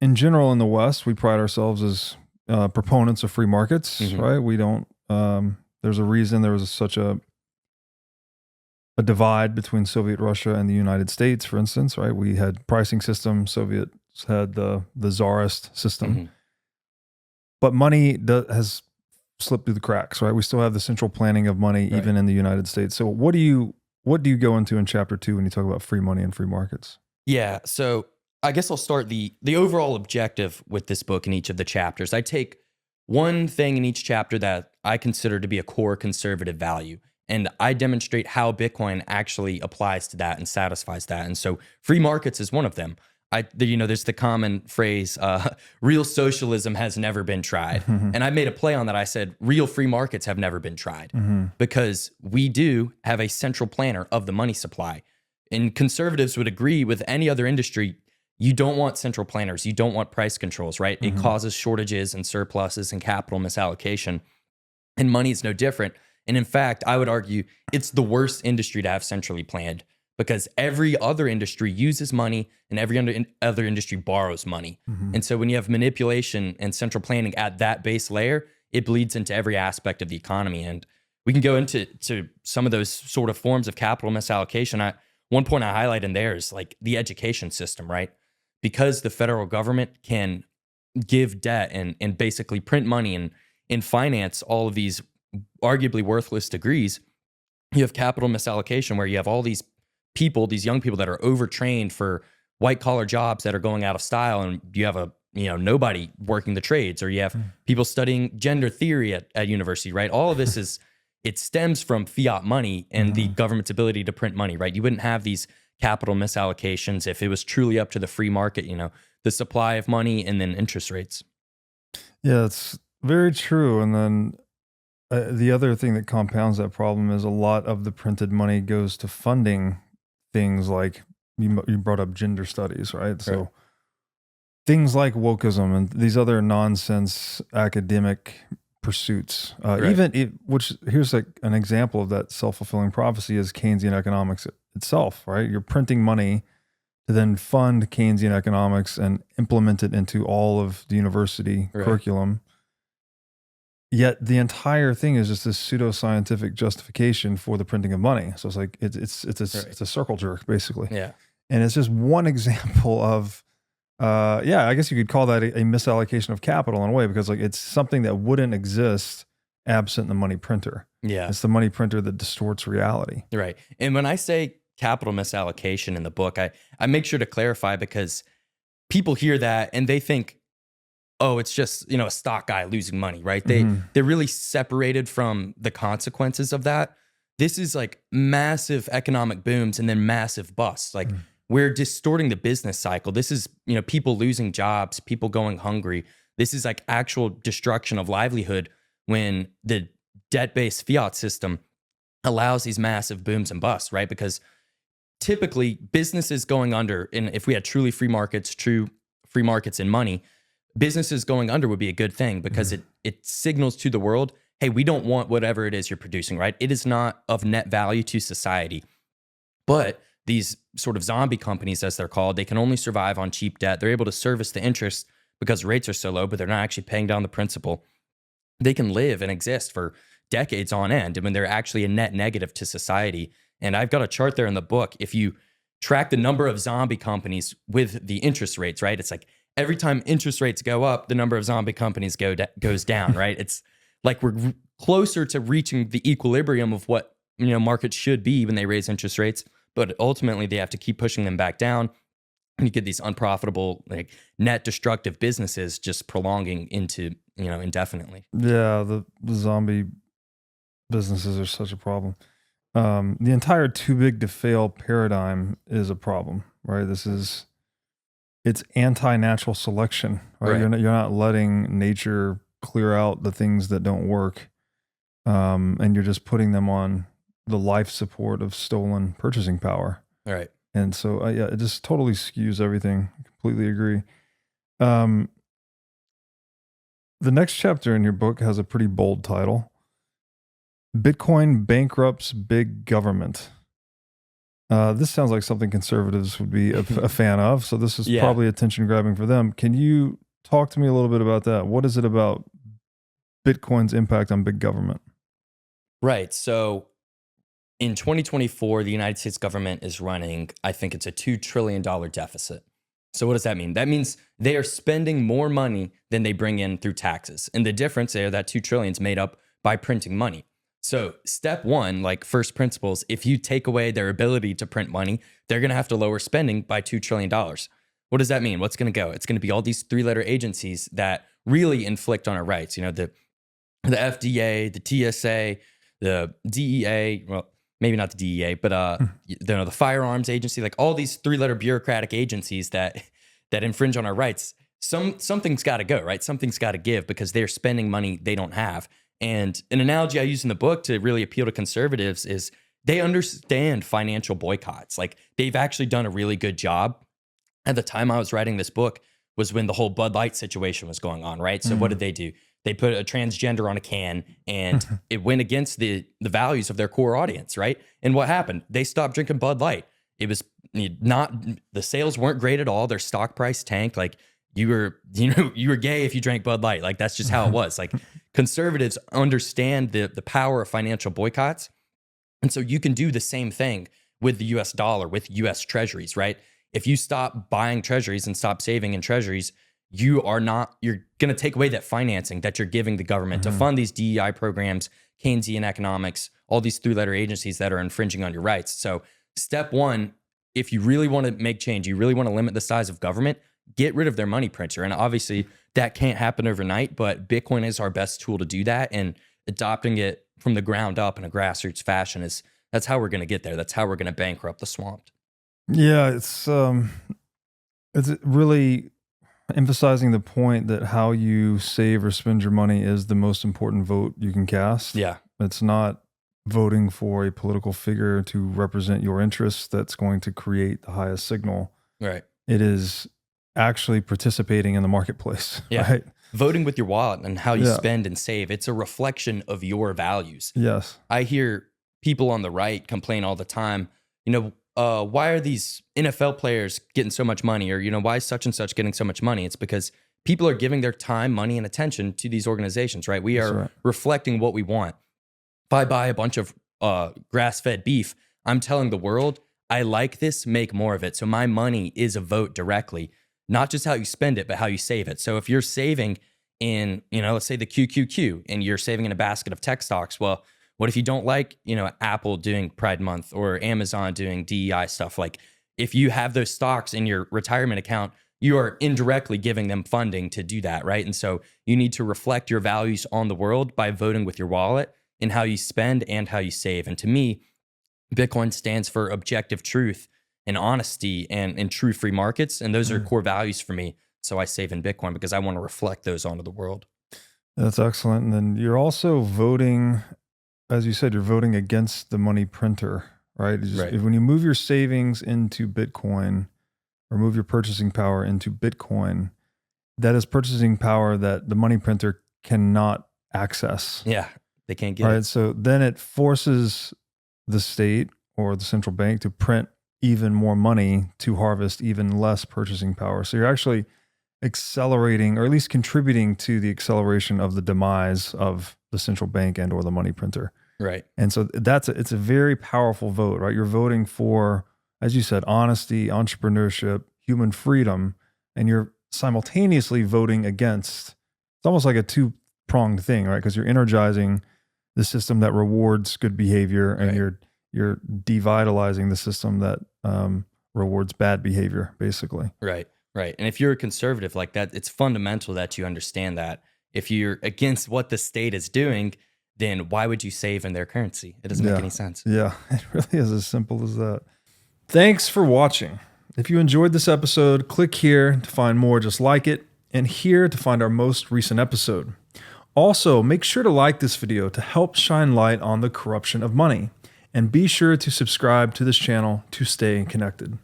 in general in the West, we pride ourselves as proponents of free markets, right? We don't. There's a reason there was such a divide between Soviet Russia and the United States, for instance, right? We had pricing system. Soviets had the czarist system, but money has slipped through the cracks, right? We still have the central planning of money, even in the United States. So what do you go into in chapter 2 when you talk about free money and free markets? Yeah. So I guess I'll start the overall objective with this book in each of the chapters. I take one thing in each chapter that I consider to be a core conservative value, and I demonstrate how Bitcoin actually applies to that and satisfies that. And so free markets is one of them. There's the common phrase, real socialism has never been tried. And I made a play on that. I said, real free markets have never been tried because we do have a central planner of the money supply. And conservatives would agree with any other industry. You don't want central planners. You don't want price controls, right? It causes shortages and surpluses and capital misallocation. And money is no different. And in fact, I would argue it's the worst industry to have centrally planned because every other industry uses money and every other industry borrows money. And so when you have manipulation and central planning at that base layer, it bleeds into every aspect of the economy. And we can go into some of those sort of forms of capital misallocation. One point I highlight in there is like the education system, right? Because the federal government can give debt and basically print money and finance all of these arguably worthless degrees, you have capital misallocation where you have all these people, these young people that are overtrained for white collar jobs that are going out of style, and you have nobody working the trades, or you have people studying gender theory at university, right? All of this it stems from fiat money and the government's ability to print money, right? You wouldn't have these capital misallocations if it was truly up to the free market, the supply of money and then interest rates. Yeah, it's very true. And then the other thing that compounds that problem is a lot of the printed money goes to funding things like you brought up gender studies, right? So things like wokeism and these other nonsense academic pursuits, which here's like an example of that self-fulfilling prophecy is Keynesian economics itself, right? You're printing money to then fund Keynesian economics and implement it into all of the university curriculum. Yet the entire thing is just this pseudoscientific justification for the printing of money. So it's like it's a circle jerk basically. Yeah, and it's just one example of, I guess you could call that a misallocation of capital in a way because like it's something that wouldn't exist absent the money printer. Yeah, it's the money printer that distorts reality. Right. And when I say capital misallocation in the book, I make sure to clarify because people hear that and they think, oh, it's just, a stock guy losing money, right? They're really separated from the consequences of that. This is like massive economic booms and then massive busts. Like we're distorting the business cycle. This is, people losing jobs, people going hungry. This is like actual destruction of livelihood when the debt-based fiat system allows these massive booms and busts, right? Because typically businesses going under, and if we had true free markets in money, businesses going under would be a good thing because it signals to the world, hey, we don't want whatever it is you're producing, right? It is not of net value to society. But these sort of zombie companies, as they're called, they can only survive on cheap debt. They're able to service the interest because rates are so low, but they're not actually paying down the principal. They can live and exist for decades on end, and when they're actually a net negative to society. And I've got a chart there in the book. If you track the number of zombie companies with the interest rates, right? It's like every time interest rates go up, the number of zombie companies goes down, right? It's like we're closer to reaching the equilibrium of what markets should be when they raise interest rates, but ultimately they have to keep pushing them back down. And you get these unprofitable, like net destructive businesses just prolonging into indefinitely. Yeah, the zombie businesses are such a problem. The entire too big to fail paradigm is a problem, right? It's anti-natural selection, right? You're not letting nature clear out the things that don't work, and you're just putting them on the life support of stolen purchasing power. Right. And so, it just totally skews everything. I completely agree. The next chapter in your book has a pretty bold title. Bitcoin bankrupts big government. This sounds like something conservatives would be a fan of. So this is Yeah. probably attention grabbing for them. Can you talk to me a little bit about that? What is it about Bitcoin's impact on big government? Right. So in 2024, the United States government is running, I think it's a $2 trillion deficit. So what does that mean? That means they are spending more money than they bring in through taxes. And the difference there, that 2 trillion is made up by printing money. So step one, like first principles, if you take away their ability to print money, they're going to have to lower spending by $2 trillion. What does that mean? What's going to go? It's going to be all these three-letter agencies that really inflict on our rights. You know, the FDA, the TSA, the DEA, well, maybe not the DEA, but the firearms agency, like all these three-letter bureaucratic agencies that infringe on our rights. Something's got to go, right? Something's got to give because they're spending money they don't have. And an analogy I use in the book to really appeal to conservatives is they understand financial boycotts. Like they've actually done a really good job. At the time I was writing this book was when the whole Bud Light situation was going on, right? So what did they do? They put a transgender on a can and it went against the values of their core audience, right? And what happened? They stopped drinking Bud Light. It was not, the sales weren't great at all. Their stock price tanked. Like you were gay if you drank Bud Light. Like that's just how it was. Like conservatives understand the power of financial boycotts. And so you can do the same thing with the US dollar, with US treasuries, right? If you stop buying treasuries and stop saving in treasuries, you're going to take away that financing that you're giving the government to fund these DEI programs, Keynesian economics, all these three-letter agencies that are infringing on your rights. So step one, if you really want to make change, you really want to limit the size of government, get rid of their money printer. And obviously that can't happen overnight, but Bitcoin is our best tool to do that. And adopting it from the ground up in a grassroots fashion that's how we're going to get there. That's how we're going to bankrupt the swamped. Yeah, it's really emphasizing the point that how you save or spend your money is the most important vote you can cast. Yeah. It's not voting for a political figure to represent your interests that's going to create the highest signal. Right. It is actually participating in the marketplace. Yeah. Right? Voting with your wallet and how you spend and save. It's a reflection of your values. Yes. I hear people on the right complain all the time, why are these NFL players getting so much money? Or, why is such and such getting so much money? It's because people are giving their time, money, and attention to these organizations, right? We are reflecting what we want. If I buy a bunch of grass-fed beef, I'm telling the world, I like this, make more of it. So my money is a vote directly, not just how you spend it, but how you save it. So if you're saving in, let's say the QQQ, and you're saving in a basket of tech stocks, well, what if you don't like, Apple doing Pride Month or Amazon doing DEI stuff? Like if you have those stocks in your retirement account, you are indirectly giving them funding to do that, right? And so you need to reflect your values on the world by voting with your wallet in how you spend and how you save. And to me, Bitcoin stands for objective truth and honesty and true free markets. And those are core values for me. So I save in Bitcoin because I want to reflect those onto the world. That's excellent. And then you're also voting, as you said, you're voting against the money printer, right? When you move your savings into Bitcoin or move your purchasing power into Bitcoin, that is purchasing power that the money printer cannot access. Yeah, they can't get it. Right. So then it forces the state or the central bank to print even more money to harvest even less purchasing power. So you're actually accelerating, or at least contributing to the acceleration of the demise of the central bank and or the money printer. Right. And so it's a very powerful vote, right? You're voting for, as you said, honesty, entrepreneurship, human freedom, and you're simultaneously voting against, it's almost like a two-pronged thing, right? Because you're energizing the system that rewards good behavior, and you're devitalizing the system that rewards bad behavior, basically. Right. Right. And if you're a conservative like that, it's fundamental that you understand that. If you're against what the state is doing, then why would you save in their currency? It doesn't make any sense. Yeah, it really is as simple as that. Thanks for watching. If you enjoyed this episode, click here to find more just like it, and here to find our most recent episode. Also, make sure to like this video to help shine light on the corruption of money, and be sure to subscribe to this channel to stay connected.